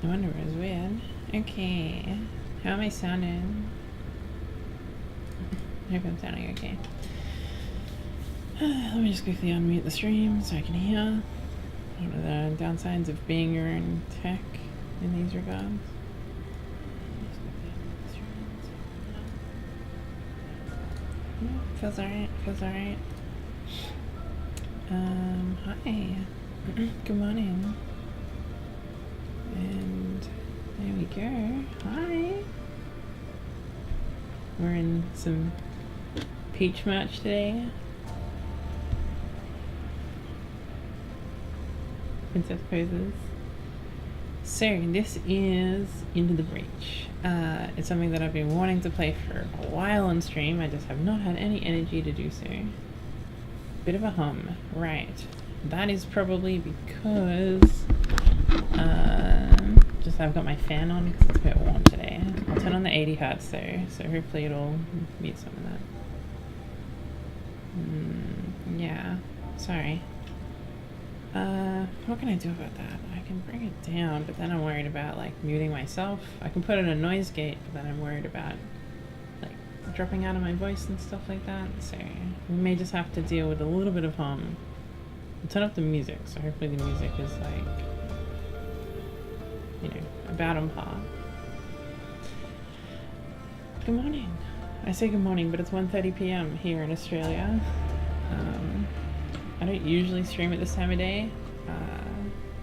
I wonder what was weird. Okay. How am I sounding? I hope I'm sounding okay. Let me just quickly unmute the stream so I can hear. What are the downsides of being your own tech in these regards? Feels alright, feels alright. Hi. Good morning. And there we go. Hi. We're in some peach merch today. Princess poses. So this is Into the Breach. It's something that I've been wanting to play for a while on stream. I just have not had any energy to do so. Bit of a hum. Right. That is probably because just I've got my fan on because it's a bit warm today. I'll turn on the 80 Hz though, so hopefully it'll mute some of that. Yeah. Sorry. What can I do about that? I can bring it down, but then I'm worried about like muting myself. I can put in a noise gate, but then I'm worried about like dropping out of my voice and stuff like that. So we may just have to deal with a little bit of hum. I'll turn up the music, so hopefully the music is like, you know, about on par. Good morning. I say good morning, but it's 1:30 p.m. here in Australia. I don't usually stream at this time of day.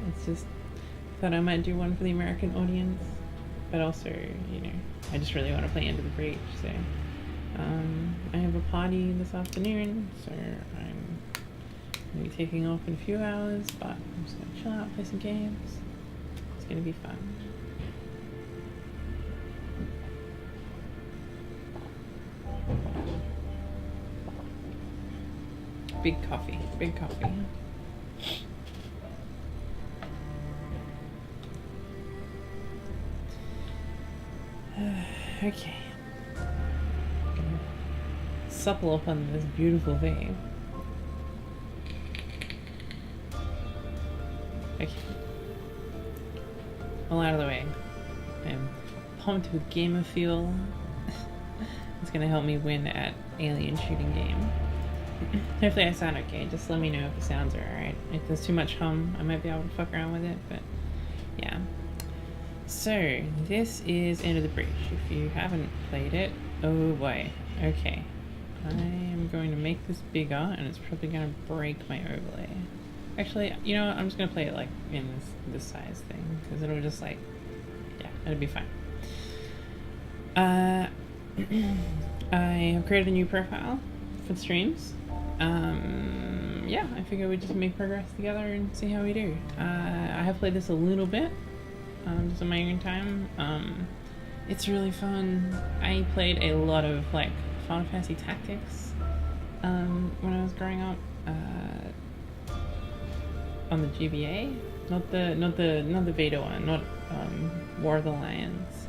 It's just thought I might do one for the American audience, but also, you know, I just really want to play Into the Breach. So I have a party this afternoon, so I'm gonna be taking off in a few hours, but I'm just gonna chill out, play some games. It's gonna be fun. Big coffee, big coffee. Okay. Gonna supple up on this beautiful vape. Okay. All out of the way. I'm pumped with gamer fuel. It's gonna help me win at alien shooting game. Hopefully I sound okay. Just let me know if the sounds are alright. If there's too much hum, I might be able to fuck around with it, but yeah. So, this is Into the Breach. If you haven't played it, oh boy. Okay. I am going to make this bigger, and it's probably going to break my overlay. Actually, you know what? I'm just going to play it like in this size thing, because it'll just like, yeah, it'll be fine. I have created a new profile for the streams. Yeah, I figure we'd just make progress together and see how we do. I have played this a little bit, just on my own time. It's really fun. I played a lot of like Final Fantasy Tactics when I was growing up on the GBA, not the Vita one, not War of the Lions.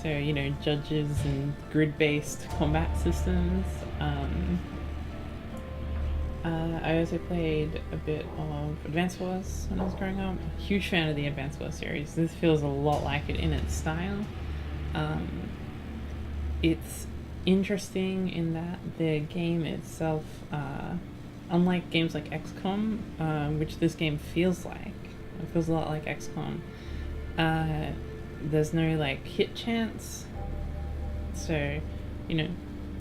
So you know, judges and grid-based combat systems. I also played a bit of Advance Wars when I was growing up. Huge fan of the Advance Wars series. This feels a lot like it in its style. It's interesting in that the game itself, unlike games like XCOM, which this game feels like, it feels a lot like XCOM, there's no like hit chance. So, you know,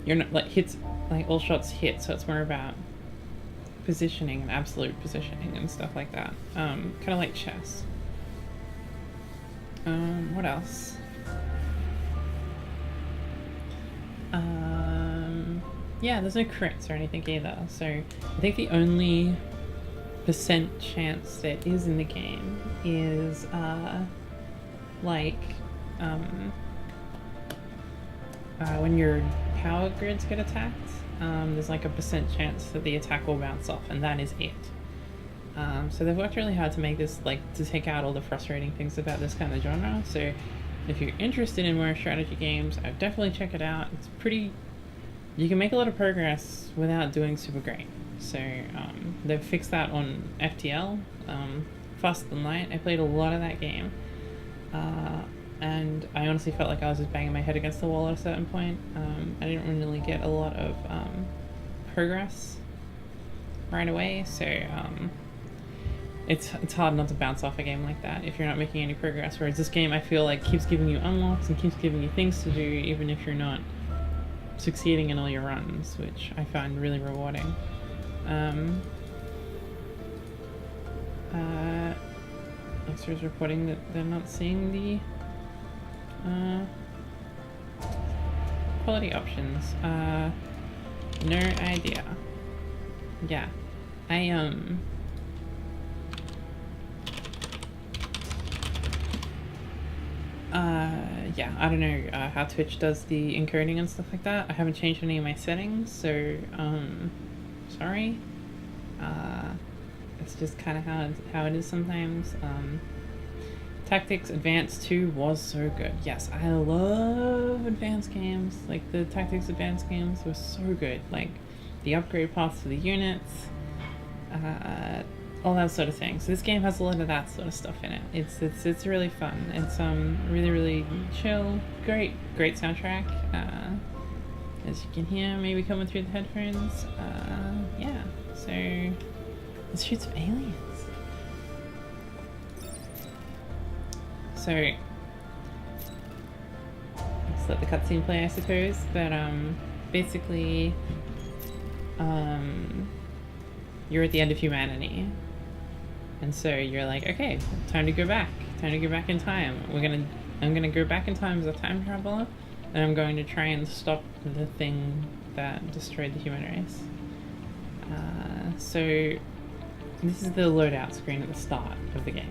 you're not like hits, like all shots hit, so it's more about positioning and absolute positioning and stuff like that. Kind of like chess. What else? Yeah, there's no crits or anything either. So I think the only percent chance there is in the game is when your power grids get attacked. There's like a percent chance that the attack will bounce off, and that is it. So they've worked really hard to make this, like, to take out all the frustrating things about this kind of genre. So if you're interested in more strategy games, I'd definitely check it out. It's pretty, you can make a lot of progress without doing super great. So they've fixed that on FTL. Faster Than Light. I played a lot of that game. And I honestly felt like I was just banging my head against the wall at a certain point. I didn't really get a lot of progress right away, so it's hard not to bounce off a game like that if you're not making any progress. Whereas this game, I feel like, keeps giving you unlocks and keeps giving you things to do, even if you're not succeeding in all your runs, which I find really rewarding. Extras reporting that they're not seeing the quality options. No idea. Yeah, yeah, I don't know how Twitch does the encoding and stuff like that. I haven't changed any of my settings, so sorry. It's just kind of how it is sometimes. Tactics Advanced 2 was so good. Yes, I love advanced games. Like, the Tactics Advanced games were so good. Like, the upgrade paths for the units, all that sort of thing. So this game has a lot of that sort of stuff in it. It's really fun. It's really, really chill. Great soundtrack. As you can hear, maybe coming through the headphones. Yeah. So let's shoot some aliens. So let's let the cutscene play, I suppose. But basically, you're at the end of humanity, and so you're like, okay, time to go back. Time to go back in time. I'm gonna go back in time as a time traveler, and I'm going to try and stop the thing that destroyed the human race. So this is the loadout screen at the start of the game.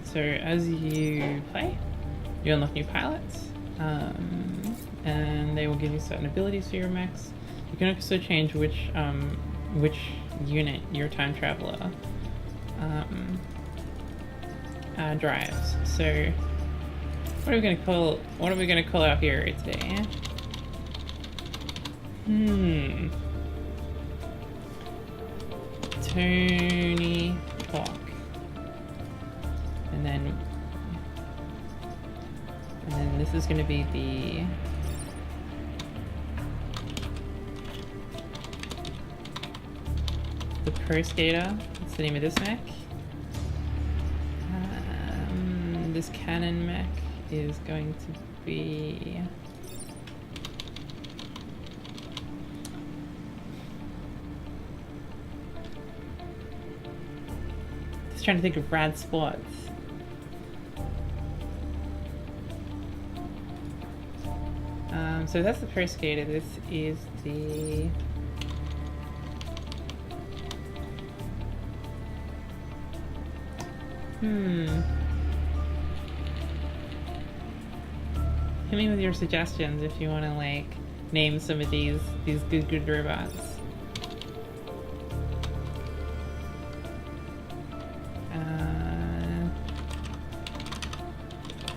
So as you play, you unlock new pilots, and they will give you certain abilities for your mechs. You can also change which unit your time traveler drives. So what are we gonna call our hero today? Tony Hawk. And then this is gonna be the Pro Skater. That's the name of this mech. This cannon mech is going to be just trying to think of rad spots. So that's the Pro Skater. This is the hit me with your suggestions if you want to like name some of these good robots.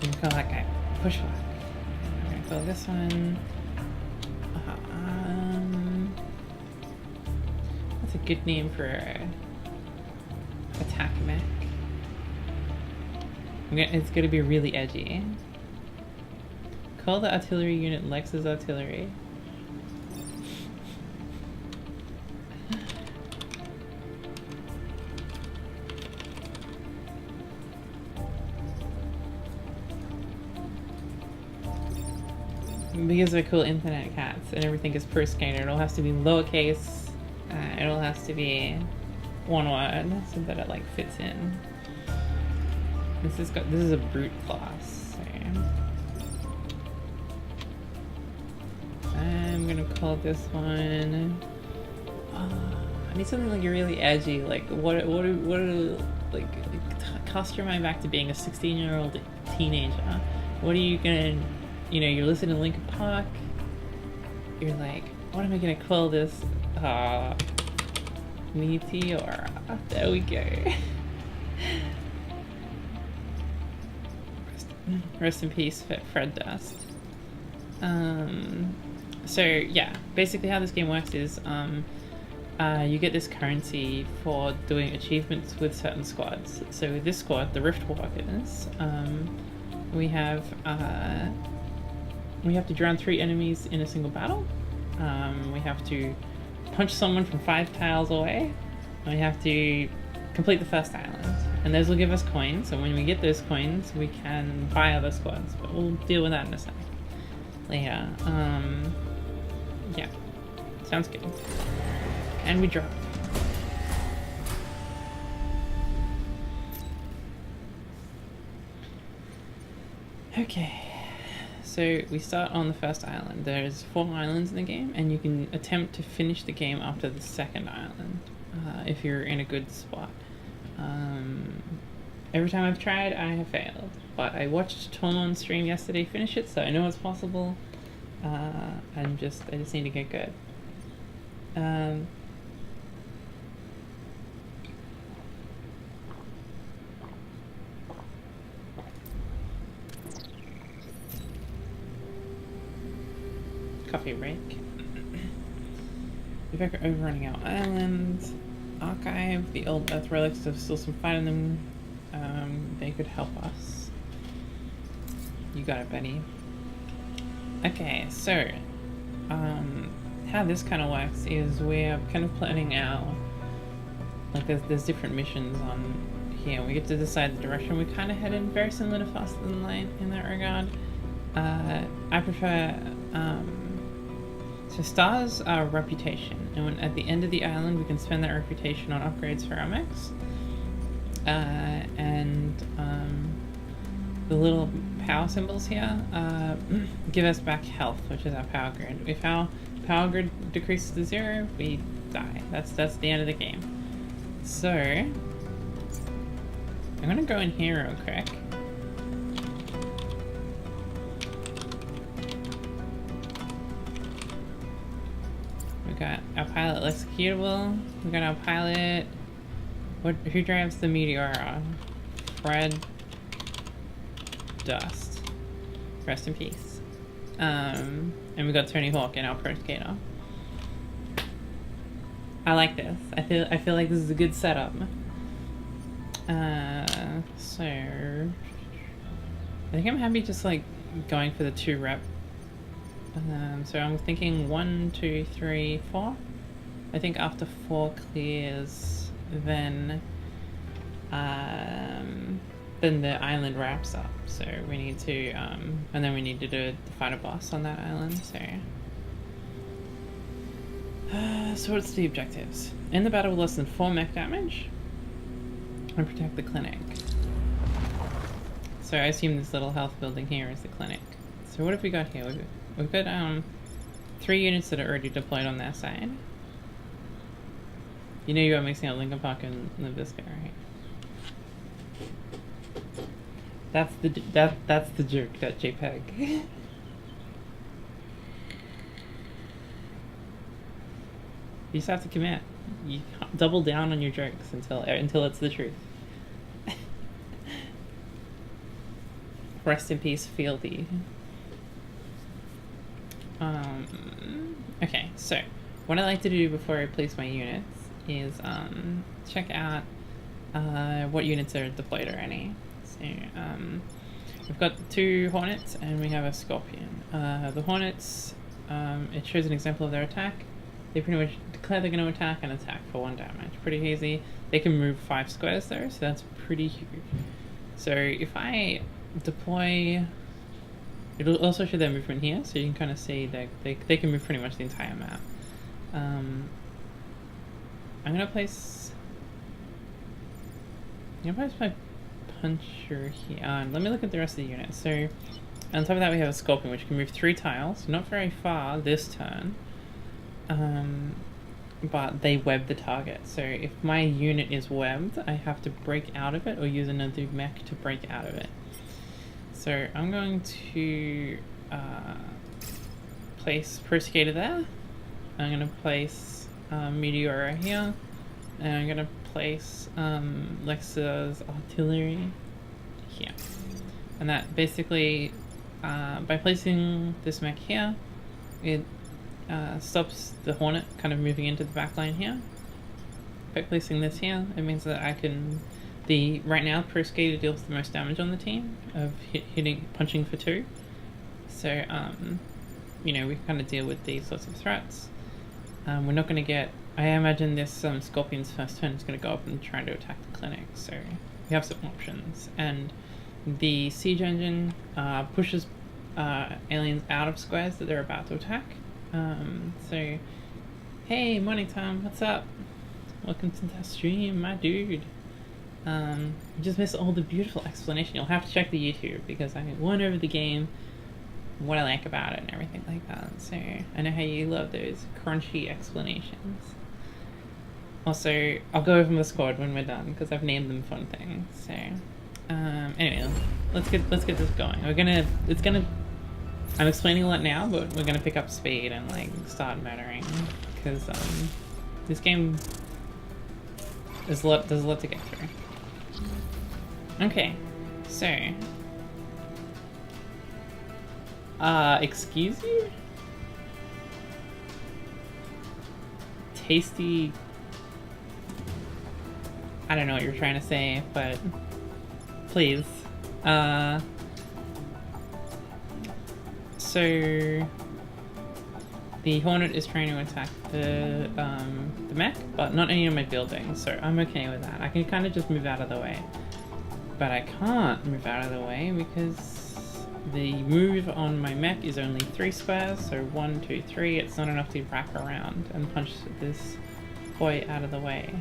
You can call that guy Pushlock. I'm gonna call this one. That's a good name for attack mech. It's gonna be really edgy. Call the artillery unit Lex's Artillery. Because they're cool internet cats and everything is Pro Skater, it'll have to be lowercase, it'll have to be one word so that it like fits in. This is a brute class, so I'm gonna call this one. I need something like really edgy. Like what like cast your mind back to being a 16-year-old teenager. What are you gonna? You know, you're listening to Linkin Park. You're like, what am I gonna call this? Meteor. There we go. Rest in peace, Fred Durst. So yeah, basically how this game works is you get this currency for doing achievements with certain squads. So with this squad, the Rift Walkers, we have to drown 3 enemies in a single battle. We have to punch someone from 5 tiles away. And we have to complete the first island. And those will give us coins, and when we get those coins, we can buy other squads. But we'll deal with that in a sec. Later. Yeah. Sounds good. And we drop. Okay. So we start on the first island. There's 4 islands in the game, and you can attempt to finish the game after the second island, if you're in a good spot. Every time I've tried, I have failed. But I watched Tom on stream yesterday finish it, so I know it's possible. I just need to get good. Coffee break. If I could overrunning our island, archive the old earth relics. There's still some fight in them. They could help us. You got it, Betty. Okay, so how this kind of works is we're kind of planning our, like there's different missions on here. We get to decide the direction we kind of head in, very similar to Faster Than Light in that regard. I prefer so stars are reputation, and when, at the end of the island we can spend that reputation on upgrades for our mechs. And the little power symbols here give us back health, which is our power grid. If our power grid decreases to 0, we die. That's the end of the game. So I'm gonna go in here real quick. We got our pilot executable. We got our pilot. Who drives the Meteora? Fred Dust. Rest in peace. And we got Tony Hawk in our pro skater. I like this. I feel like this is a good setup. So I think I'm happy just like going for the 2 rep. So I'm thinking 1, 2, 3, 4. I think after 4 clears, then the island wraps up. So we need to, and then we need to fight a boss on that island. So what's the objectives? In the battle with less than 4 mech damage, and protect the clinic. So I assume this little health building here is the clinic. So what have we got here? We've got 3 units that are already deployed on their side. You know you are mixing up Linkin Park and Nabisco, right? That's the joke, that JPEG. You just have to commit. You double down on your jokes until it's the truth. Rest in peace, Fieldy. Okay, so what I like to do before I place my units is check out what units are deployed already. So we've got 2 Hornets and we have a Scorpion. The Hornets, it shows an example of their attack. They pretty much declare they're going to attack and attack for 1 damage. Pretty easy. They can move 5 squares though, so that's pretty huge. So if I deploy, it'll also show their movement here, so you can kind of see that they can move pretty much the entire map. I'm gonna place my puncher here. Let me look at the rest of the units. So on top of that we have a Scorpion, which can move 3 tiles, not very far this turn, but they web the target. So if my unit is webbed, I have to break out of it or use another mech to break out of it. So I'm going to place Pro Skater there. I'm going to place Meteora here. And I'm going to place Lexa's Artillery here. And that basically, by placing this mech here, it stops the Hornet kind of moving into the back line here. By placing this here, it means that I can... Right now, Pro Skater deals the most damage on the team of punching for 2. So, you know, we can kind of deal with these sorts of threats. We're not going to get... I imagine this Scorpion's first turn is going to go up and try to attack the clinic, so we have some options. And the Siege Engine pushes aliens out of squares that they're about to attack. So, hey, morning Tom, what's up? Welcome to the stream, my dude. You just missed all the beautiful explanation. You'll have to check the YouTube because I went over the game, what I like about it and everything like that. So I know how you love those crunchy explanations. Also, I'll go over the squad when we're done because I've named them fun things. So anyway, let's get this going. I'm explaining a lot now, but we're gonna pick up speed and like start murdering because this game there's a lot to get through. Okay, so excuse you? Tasty... I don't know what you're trying to say, but please. So the Hornet is trying to attack the mech, but not any of my buildings, so I'm okay with that. I can kind of just move out of the way. But I can't move out of the way because the move on my mech is only 3 squares, so 1, 2, 3. It's not enough to wrap around and punch this boy out of the way.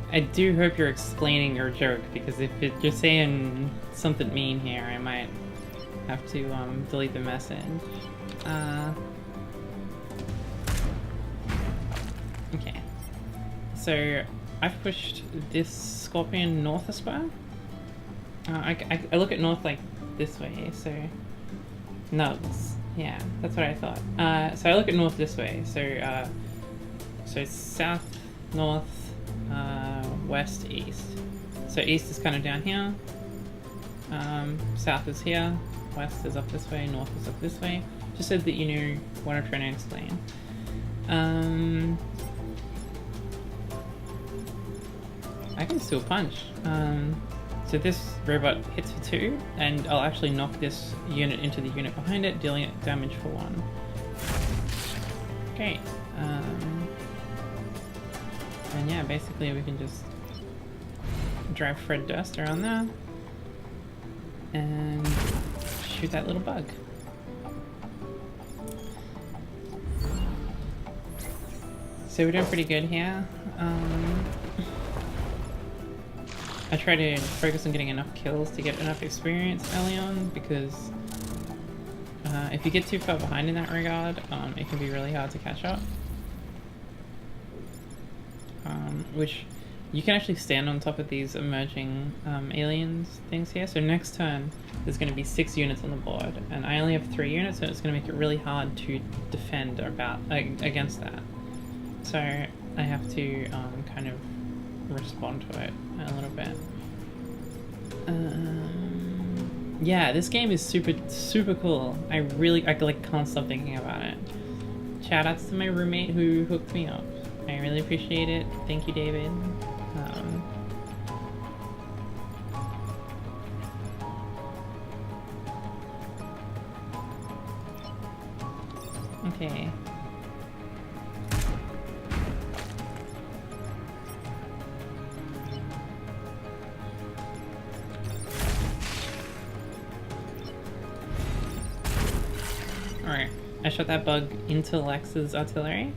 I do hope you're explaining your joke, because if you're saying something mean here, I might have to delete the message. Okay. So I've pushed this Scorpion north a square. I look at north like this way, so no, yeah, that's what I thought. So I look at north this way, so so south, north, west, east. So east is kind of down here, south is here, west is up this way, north is up this way, just so that you know what I'm trying to explain. I can still punch. So this robot hits for 2, and I'll actually knock this unit into the unit behind it, dealing it damage for 1. Great. And yeah, basically we can just drive Fred Durst around there and shoot that little bug. So we're doing pretty good here. I try to focus on getting enough kills to get enough experience early on, because if you get too far behind in that regard, it can be really hard to catch up. Which you can actually stand on top of these emerging aliens things here. So next turn there's going to be 6 units on the board, and I only have 3 units, so it's going to make it really hard to defend against that. So I have to kind of respond to it a little bit. Yeah, this game is super cool. I like can't stop thinking about it. Shout outs to my roommate who hooked me up. I really appreciate it. Thank you, David. Okay. Alright, I shot that bug into Lex's artillery.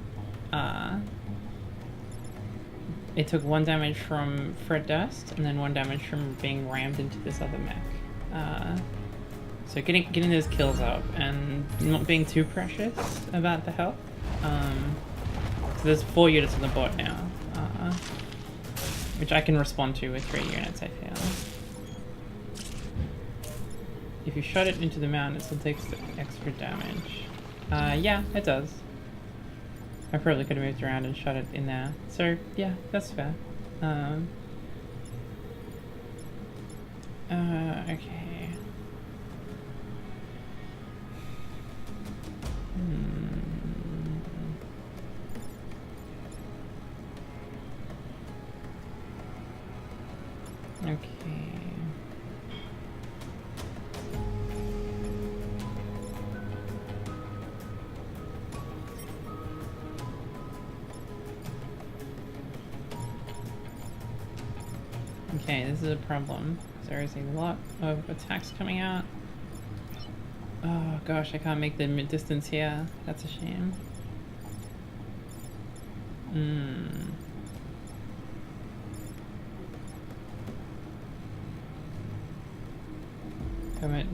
It took 1 damage from Fred Durst, and then 1 damage from being rammed into this other mech. So getting those kills up, and not being too precious about the health. So there's 4 units on the board now, which I can respond to with 3 units, I feel. if you shot it into the mountain, it still takes the extra damage. Yeah, it does. I probably could have moved around and shot it in there. So, yeah, that's fair. Okay. Okay. Okay, this is a problem. There is a lot of attacks coming out. Oh gosh, I can't make the mid-distance here. That's a shame.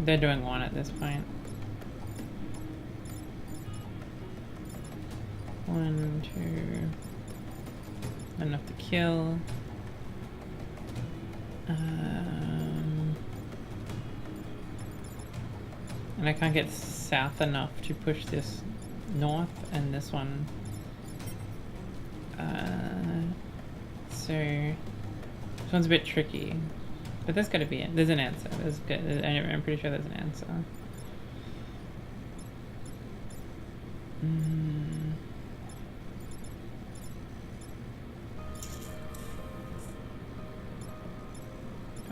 They're doing one at this point. 1, 2. Enough to kill. And I can't get south enough to push this north, and this one. So this one's a bit tricky, but there's got to be it. There's an answer. There's good. I'm pretty sure there's an answer.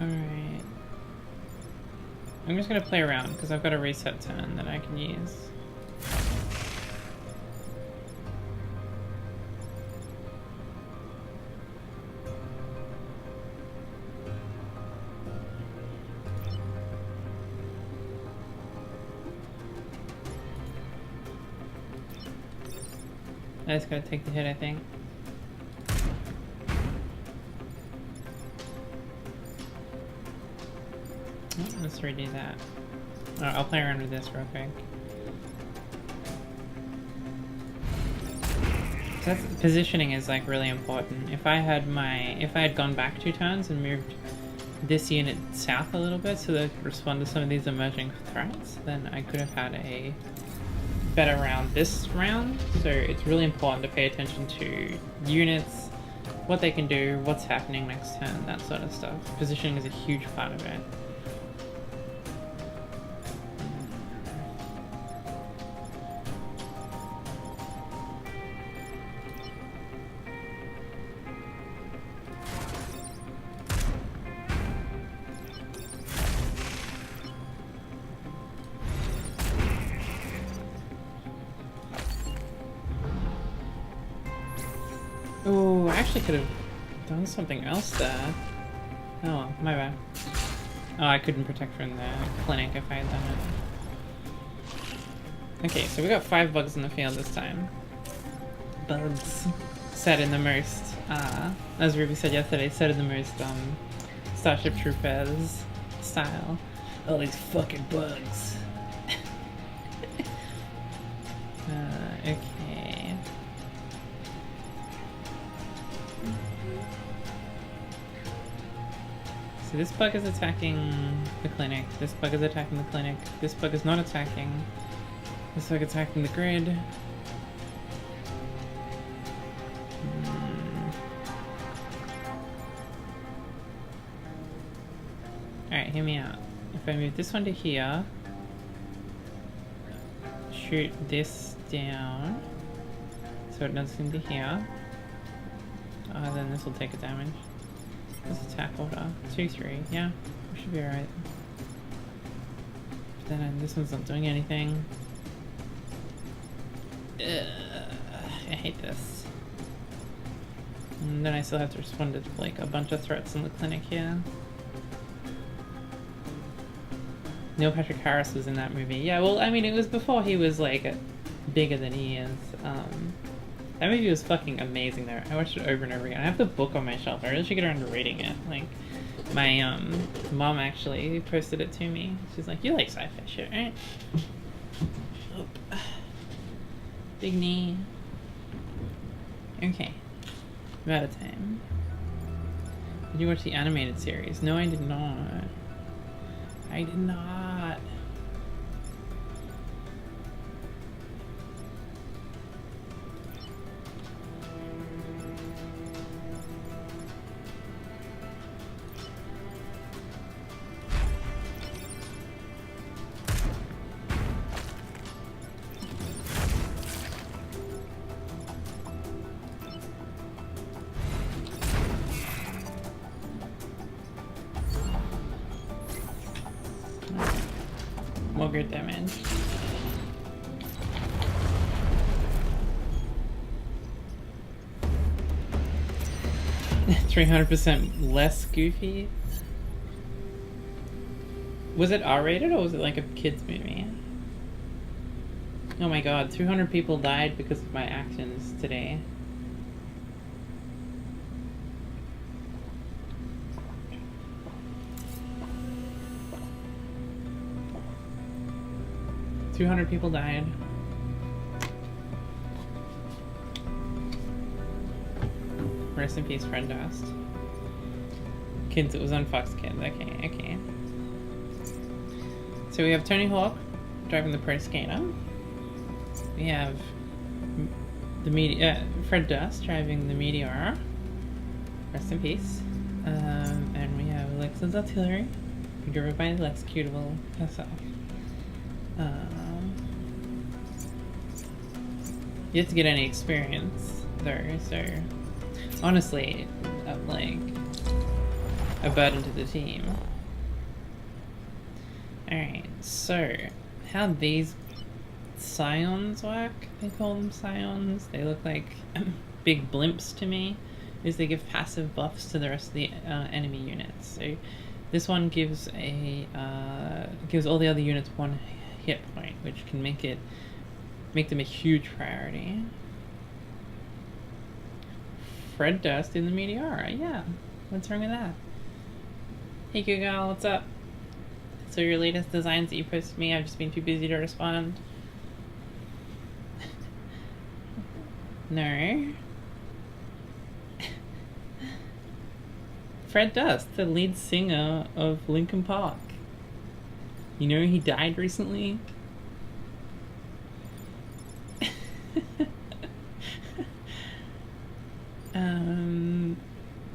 Alright. I'm just gonna play around because I've got a reset turn that I can use. I just gotta take the hit, I think. Oh, let's redo that. Alright, I'll play around with this real quick. That's, positioning is like really important. If I had gone back 2 turns and moved this unit south a little bit so that it could respond to some of these emerging threats, then I could have had a better round this round. So it's really important to pay attention to units, what they can do, what's happening next turn, that sort of stuff. Positioning is a huge part of it. Oh, I actually could have done something else there. Oh, my bad. Oh, I couldn't protect from the clinic if I had done it. Okay, so we got 5 bugs in the field this time. Bugs. Set in the most, as Ruby said yesterday, set in the most, Starship Troopers style. All these fucking bugs. Okay. So this bug is attacking the clinic, this bug is attacking the clinic, this bug is not attacking, this bug is attacking the grid. Alright, hear me out. If I move this one to here, shoot this down, so it does into here, then this will take a damage. This attack order. 2-3. Yeah, we should be alright. But then this one's not doing anything. Ugh, I hate this. And then I still have to respond to like a bunch of threats in the clinic here. Neil Patrick Harris was in that movie. Yeah, well, I mean, it was before he was like bigger than he is. That movie was fucking amazing though. I watched it over and over again. I have the book on my shelf. I really should get around to reading it. Like, my mom actually posted it to me. She's like, "You like sci-fi shit, right?" Oh. Big knee. Okay. I'm out of time. Did you watch the animated series? No, I did not. I did not. More grid damage. $300% less goofy. Was it R-rated or was it like a kids movie? Oh my god, 200 people died because of my actions today. $200 people died. Rest in peace, Fred Dust. Kids, it was on Fox Kids. Okay, okay. So we have Tony Hawk driving the Pro Skater. We have the Fred Dust driving the Meteor. Rest in peace. And we have Alexa's Artillery, driven by the Executable herself. You have to get any experience though, so honestly, I'm like a burden to the team. Alright, so how these scions work, they call them scions, they look like big blimps to me, is they give passive buffs to the rest of the enemy units. So this one gives gives all the other units 1 hit point, which can make them a huge priority. Fred Dust in the Meteora, yeah. What's wrong with that? Hey Google, what's up? So your latest designs that you posted me, I've just been too busy to respond. No. Fred Dust, the lead singer of Linkin Park. You know he died recently?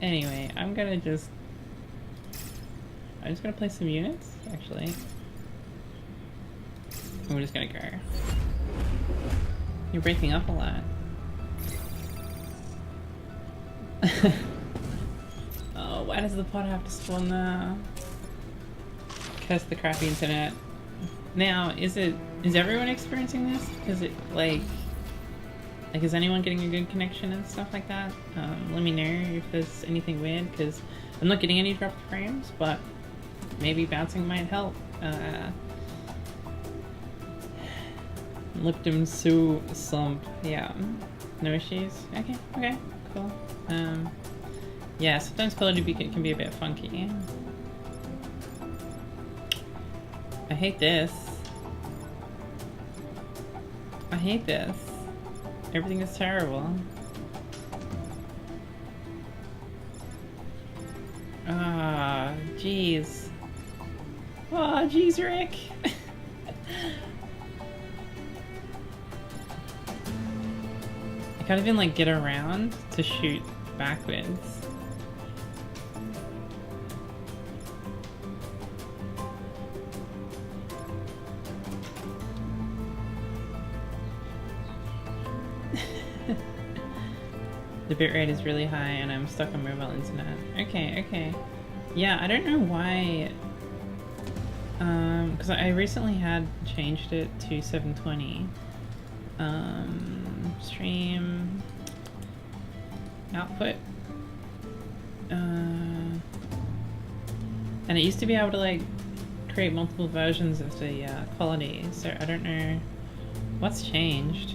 Anyway, I'm just gonna play some units, actually. And we're just gonna go. You're breaking up a lot. Oh, why does the pod have to spawn there? Curse the crappy internet. Now, is everyone experiencing this? Because it, like, is anyone getting a good connection and stuff like that? Let me know if there's anything weird, because I'm not getting any dropped frames, but maybe bouncing might help. Liptum Su Slump, yeah. No issues? Okay, okay, cool. Yeah, sometimes Call of Duty can be a bit funky. I hate this. I hate this. Everything is terrible. Ah, jeez. Ah, jeez, Rick. I can't even like get around to shoot backwards. The bitrate is really high and I'm stuck on mobile internet. Okay, okay. Yeah, I don't know why. Because I recently had changed it to 720. Stream output. And it used to be able to like create multiple versions of the quality, so I don't know what's changed.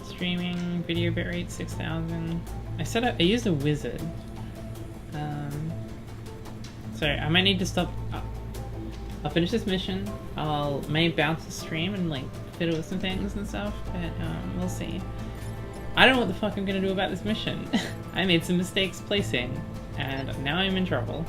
Streaming video bitrate 6000. I used a wizard. So I might need to stop. I'll finish this mission. May bounce the stream and like fiddle with some things and stuff, but we'll see. I don't know what the fuck I'm gonna do about this mission. I made some mistakes placing, and now I'm in trouble.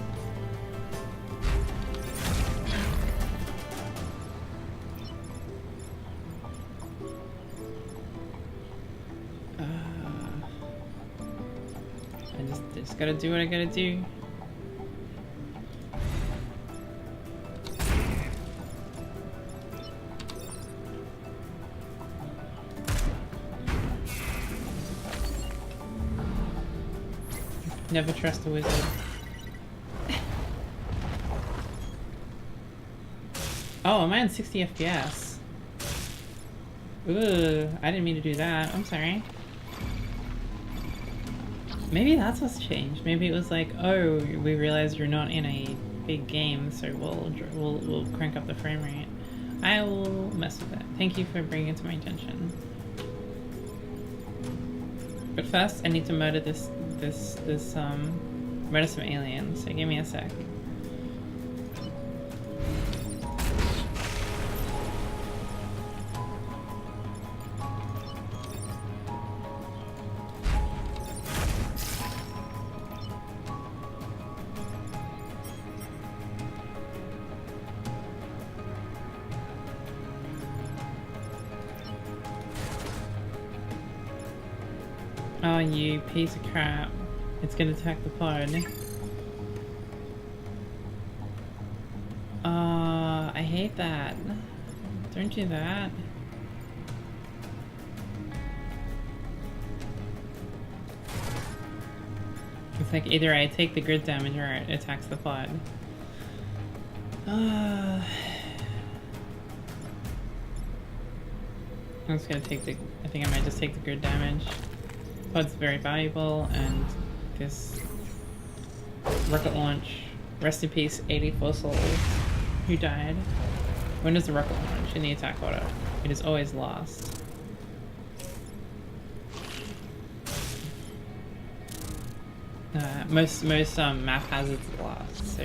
I just gotta do what I gotta do. Never trust a wizard. Oh, am I on 60 FPS? Ooh, I didn't mean to do that. I'm sorry. Maybe that's what's changed. Maybe it was like, oh, we realized you're not in a big game, so we'll crank up the frame rate. I will mess with it. Thank you for bringing it to my attention. But first, I need to murder murder some aliens. So give me a sec. Oh, you piece of crap. It's gonna attack the pod. I hate that. Don't do that. It's like either I take the grid damage or it attacks the pod. I'm just gonna take the... I think I might just take the grid damage. Pod's very valuable, and this rocket launch, rest in peace 84 souls who died. When does the rocket launch? In the attack order. It is always last. Most map hazards are last, so...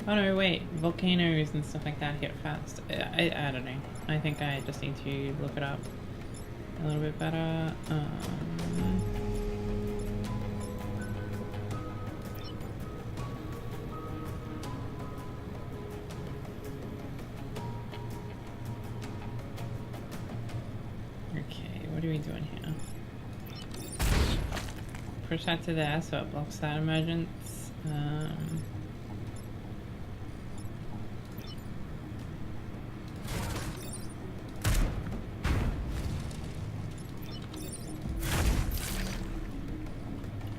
Oh no, wait, volcanoes and stuff like that hit fast. I don't know. I think I just need to look it up a little bit better. Okay, what are we doing here? Push that to there so it blocks that emergence.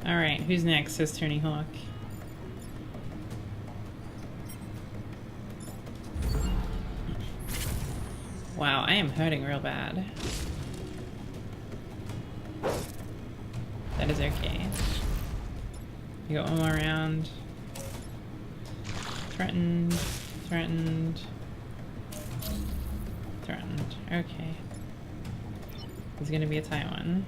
Alright, who's next, says Tony Hawk. Wow, I am hurting real bad. That is okay. You got one more round. Threatened, threatened, threatened. Okay. It's gonna be a tight one.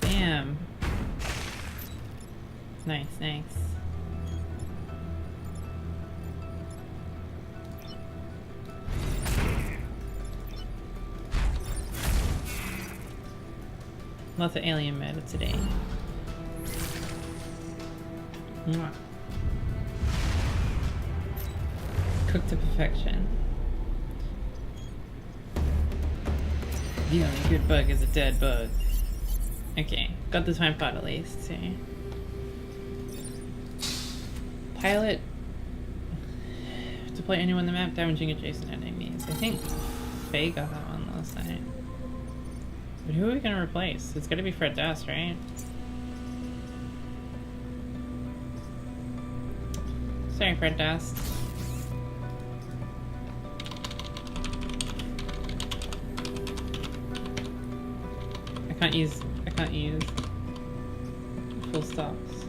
Bam. Nice, nice. Lots of alien murder today. Mwah. Cooked to perfection. The only good bug is a dead bug. Okay, got the time pot at least, so. Pilot. Deploy anyone on the map damaging adjacent enemies. I think Faye got that one last night. But who are we gonna replace? It's gotta be Fred Dust, right? Sorry, Fred Dust. I can't use full stops.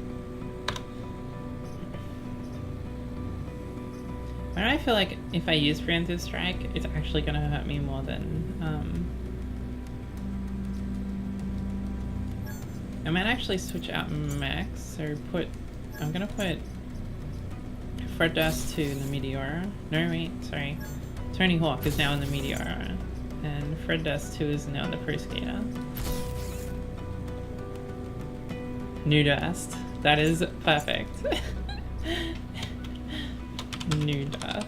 Why do I feel like if I use preemptive strike, it's actually gonna hurt me more than I might actually switch out mechs, so I'm gonna put Fred Dust to the Meteor. No, wait, sorry. Tony Hawk is now in the Meteor, and Fred Dust 2 is now the Pro Skater. New Dust. That is perfect. New Dust.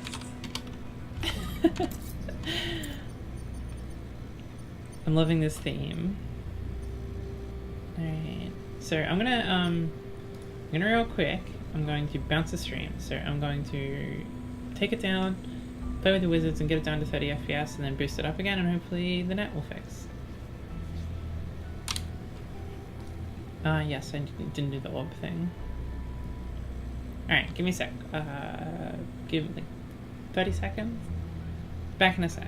I'm loving this theme. Alright, so I'm gonna real quick, I'm going to bounce the stream. So I'm going to take it down, play with the wizards and get it down to 30 FPS and then boost it up again and hopefully the net will fix. Yes, I didn't do the orb thing. Alright, give me a sec. Give me like 30 seconds. Back in a sec.